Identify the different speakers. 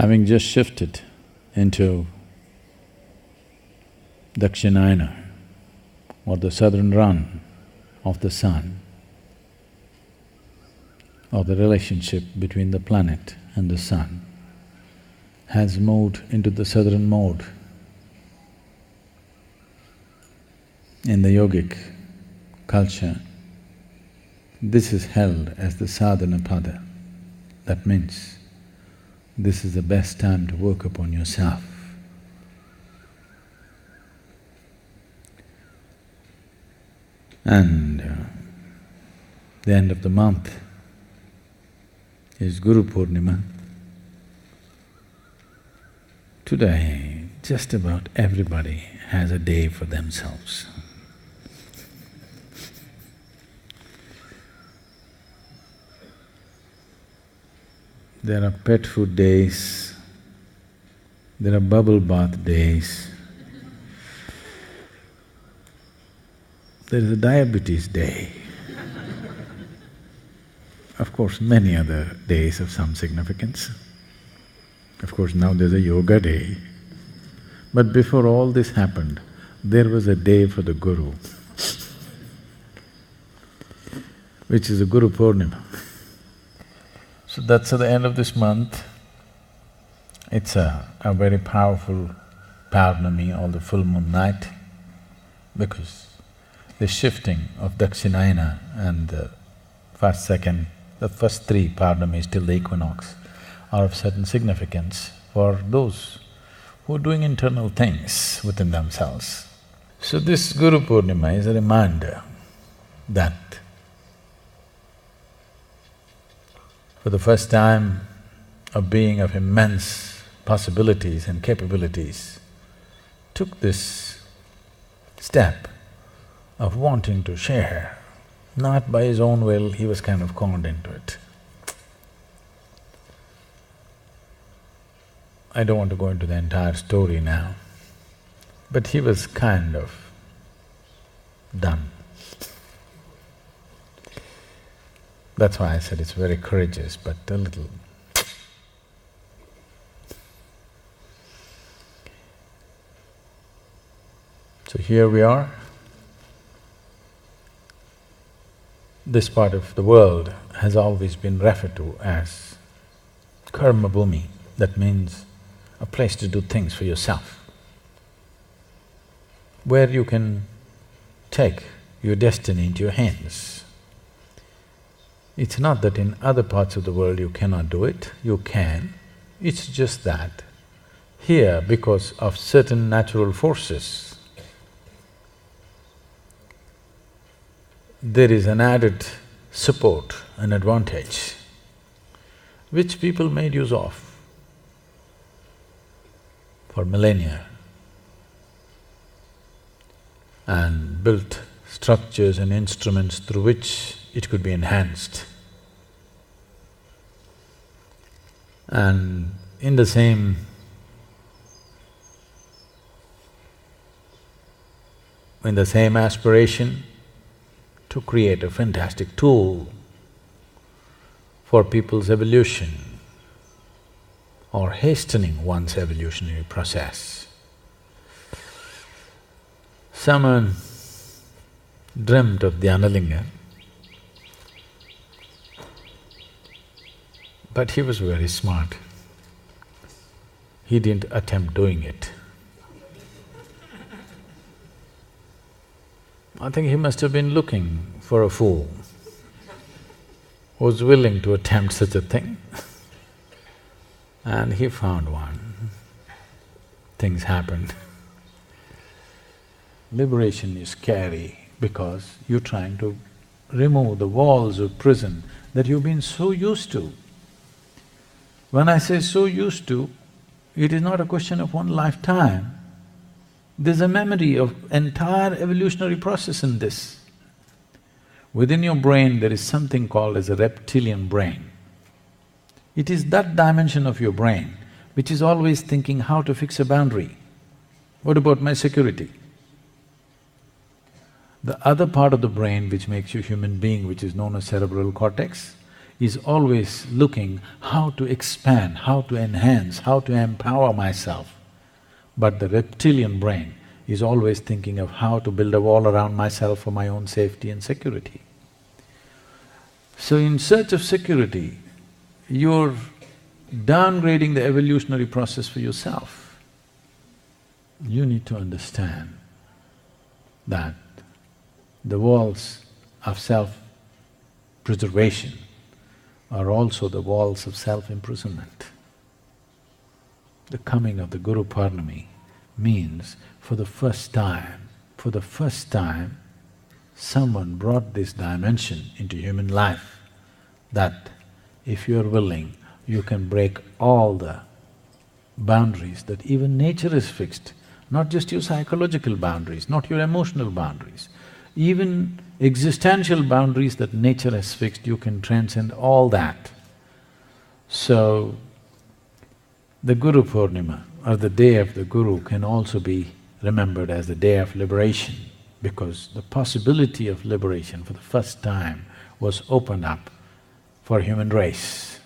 Speaker 1: Having just shifted into Dakshinayana, or the southern run of the sun, or the relationship between the planet and the sun, has moved into the southern mode. In the yogic culture, this is held as the sadhana pada. That means this is the best time to work upon yourself. And the end of the month is Guru Purnima. Today, just about everybody has a day for themselves. There are pet food days, there are bubble bath days, there is a diabetes day. Of course, many other days of some significance. Of course, now there's a yoga day. But before all this happened, there was a day for the Guru, which is the Guru Purnima. So that's at the end of this month. It's a very powerful Purnami or the full moon night, because the shifting of Dakshinayana and the first three Purnamis till the equinox are of certain significance for those who are doing internal things within themselves. So this Guru Purnima is a reminder that for the first time, a being of immense possibilities and capabilities took this step of wanting to share. Not by his own will, he was kind of conned into it. I don't want to go into the entire story now, but he was kind of done. That's why I said it's very courageous, but a little… So here we are. This part of the world has always been referred to as karma bhumi. That means a place to do things for yourself, where you can take your destiny into your hands. It's not that in other parts of the world you cannot do it, you can. It's just that here, because of certain natural forces, there is an added support, an advantage, which people made use of for millennia and built structures and instruments through which it could be enhanced. And in the same aspiration to create a fantastic tool for people's evolution or hastening one's evolutionary process, someone dreamt of the Dhyanalinga, but he was very smart. He didn't attempt doing it. I think he must have been looking for a fool who's willing to attempt such a thing. And he found one. Things happened. Liberation is scary because you're trying to remove the walls of prison that you've been so used to. When I say so used to, it is not a question of one lifetime. There's a memory of entire evolutionary process in this. Within your brain, there is something called as a reptilian brain. It is that dimension of your brain which is always thinking how to fix a boundary. What about my security? The other part of the brain which makes you human being, which is known as cerebral cortex, is always looking how to expand, how to enhance, how to empower myself. But the reptilian brain is always thinking of how to build a wall around myself for my own safety and security. So in search of security, you're downgrading the evolutionary process for yourself. You need to understand that the walls of self-preservation are also the walls of self-imprisonment. The coming of the Guru Purnima means for the first time, someone brought this dimension into human life that if you're willing, you can break all the boundaries that even nature has fixed, not just your psychological boundaries, not your emotional boundaries, even existential boundaries that nature has fixed, you can transcend all that. So, the Guru Purnima or the day of the Guru can also be remembered as the day of liberation, because the possibility of liberation for the first time was opened up for human race.